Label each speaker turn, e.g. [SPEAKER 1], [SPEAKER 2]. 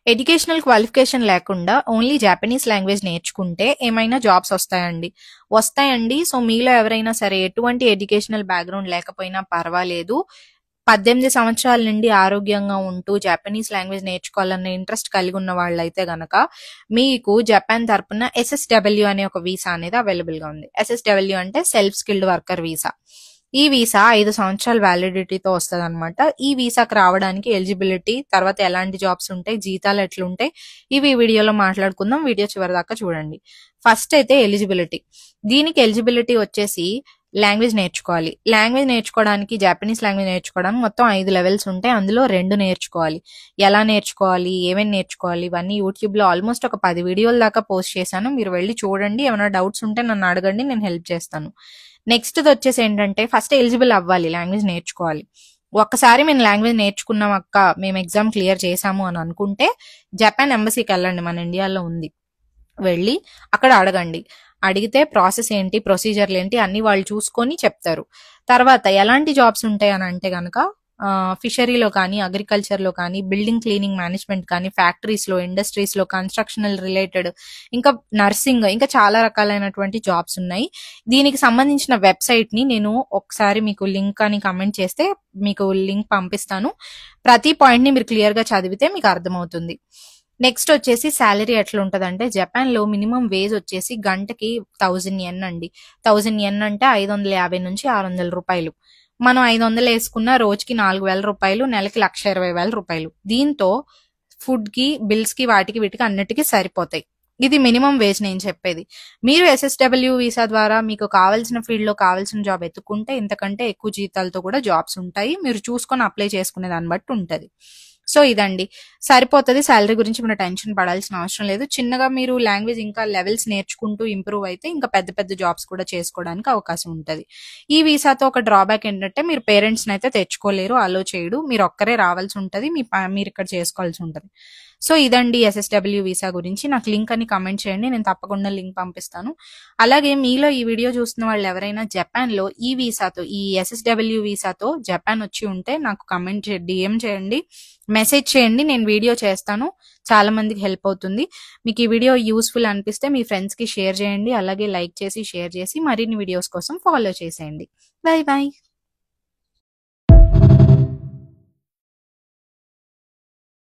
[SPEAKER 1] Educational qualification లేకుండా only Japanese language నేర్చుకుంటే ఏమైనా జాబ్స్ వస్తాయండి? వస్తాయండి. సో, మీలో ఎవరైనా సరే ఎటువంటి ఎడ్యుకేషనల్ బ్యాక్‌గ్రౌండ్ లేకపోయినా పర్వాలేదు. 18 సంవత్సరాల నుండి ఆరోగ్యంగా ఉంటూ జాపనీస్ లాంగ్వేజ్ నేర్చుకోవాలన్న ఇంట్రెస్ట్ కలిగి ఉన్న వాళ్ళైతే గనక మీకు జపాన్ తరపున ఎస్ఎస్‌డబ్ల్యూ అనే ఒక వీసా అనేది అవైలబుల్‌గా ఉంది. ఎస్ఎస్‌డబ్ల్యూ అంటే సెల్ఫ్ స్కిల్డ్ వర్కర్ వీసా. ఈ వీసా 5 సంవత్సరాల వ్యాలిడిటీతో వస్తదనమాట. ఈ వీసాకి రావడానికి ఎలిజిబిలిటీ, తర్వాత ఎలాంటి జాబ్స్ ఉంటాయి, జీతాలు ఎట్లుంటాయి, ఇవి ఈ వీడియోలో మాట్లాడుకుందాం. వీడియో చివరి దాకా చూడండి. ఫస్ట్ అయితే ఎలిజిబిలిటీ. దీనికి ఎలిజిబిలిటీ వచ్చేసి లాంగ్వేజ్ నేర్చుకోవాలి. లాంగ్వేజ్ నేర్చుకోవడానికి, జాపనీస్ లాంగ్వేజ్ నేర్చుకోవడానికి మొత్తం 5 లెవెల్స్ ఉంటాయి. అందులో 2 నేర్చుకోవాలి. ఎలా నేర్చుకోవాలి, ఏమేమి నేర్చుకోవాలి, ఇవన్నీ యూట్యూబ్‌లో ఆల్మోస్ట్ ఒక 10 వీడియోల దాకా పోస్ట్ చేశాను. మీరు వెళ్ళి చూడండి. ఏమైనా డౌట్స్ ఉంటే నన్ను అడగండి, నేను హెల్ప్ చేస్తాను. నెక్స్ట్‌ది వచ్చేసి ఏంటంటే ఫస్ట్ ఎలిజిబుల్ అవ్వాలి, లాంగ్వేజ్ నేర్చుకోవాలి. ఒక్కసారి మేము లాంగ్వేజ్ నేర్చుకున్నాం అక్క, మేము ఎగ్జామ్ క్లియర్ చేసాము అని అనుకుంటే జపాన్ ఎంబసీకి వెళ్ళండి, మన ఇండియాలో ఉంది. వెళ్ళి అక్కడ అడగండి. అడిగితే ప్రాసెస్ ఏంటి, ప్రొసీజర్లు ఏంటి అన్ని వాళ్ళు చూసుకొని చెప్తారు. తర్వాత ఎలాంటి జాబ్స్ ఉంటాయి అని అంటే గనక ఫిషరీలో కానీ, అగ్రికల్చర్లో కానీ, బిల్డింగ్ క్లీనింగ్ మేనేజ్మెంట్ కానీ, ఫ్యాక్టరీస్లో, ఇండస్ట్రీస్లో, కన్స్ట్రక్షనల్ రిలేటెడ్, ఇంకా నర్సింగ్, ఇంకా చాలా రకాలైనటువంటి జాబ్స్ ఉన్నాయి. దీనికి సంబంధించిన వెబ్సైట్ని నేను ఒకసారి మీకు లింక్ అని కమెంట్ చేస్తే మీకు లింక్ పంపిస్తాను. ప్రతి పాయింట్ని మీరు క్లియర్గా చదివితే మీకు అర్థమవుతుంది. నెక్స్ట్ వచ్చేసి శాలరీ ఎట్లా ఉంటదంటే జపాన్‌లో మినిమం వేజ్ వచ్చేసి గంటకి 1000 యెన్ అండి. 1000 యెన్ అంటే 550 నుంచి 600 రూపాయలు. మనం 500 వేసుకున్న రోజుకి 4000 రూపాయలు, నెలకి 1,20,000 రూపాయలు. దీంతో ఫుడ్‌కి, బిల్స్‌కి, వాటికి వీటికి అన్నిటికీ సరిపోతాయి. ఇది మినిమం వేజ్ నేను చెప్పేది. మీరు ఎస్ఎస్‌డబ్ల్యూ వీసా ద్వారా మీకు కావాల్సిన ఫీల్డ్‌లో కావాల్సిన జాబ్ ఎత్తుకుంటే ఇంతకంటే ఎక్కువ జీతాలతో కూడా జాబ్స్ ఉంటాయి. మీరు చూసుకొని అప్లై చేసుకునే దాన్ని బట్టి ఉంటది. సో ఇదండి, సరిపోతుంది. శాలరీ గురించి మీరు టెన్షన్ పడాల్సిన అవసరం లేదు. చిన్నగా మీరు లాంగ్వేజ్ ఇంకా లెవెల్స్ నేర్చుకుంటూ ఇంప్రూవ్ అయితే ఇంకా పెద్ద పెద్ద జాబ్స్ కూడా చేసుకోవడానికి అవకాశం ఉంటుంది. ఈ వీసాతో ఒక డ్రాబ్యాక్ ఏంటంటే మీరు పేరెంట్స్ని అయితే తెచ్చుకోలేరు, అలో చేయడు. మీరు ఒక్కరే రావాల్సి ఉంటుంది, మీరు ఇక్కడ చేసుకోవాల్సి ఉంటుంది. సో ఇదండి ఎస్ఎస్‌డబ్ల్యూ వీసా గురించి. నాకు లింక్ అని కమెంట్ చేయండి, నేను తప్పకుండా లింక్ పంపిస్తాను. అలాగే మీలో ఈ వీడియో చూస్తున్న వాళ్ళు ఎవరైనా జపాన్లో ఈ వీసాతో, ఈ ఎస్ఎస్‌డబ్ల్యూ వీసాతో జపాన్ వచ్చి ఉంటే నాకు కమెంట్ డిఎం చేయండి, మెసేజ్ చేయండి, నేను వీడియో చేస్తాను. చాలా మందికి హెల్ప్ అవుతుంది. మీకు ఈ వీడియో యూస్ఫుల్ అనిపిస్తే మీ ఫ్రెండ్స్కి షేర్ చేయండి. అలాగే లైక్ చేసి, షేర్ చేసి మరిన్ని వీడియోస్ కోసం ఫాలో చేసేయండి. Bye bye.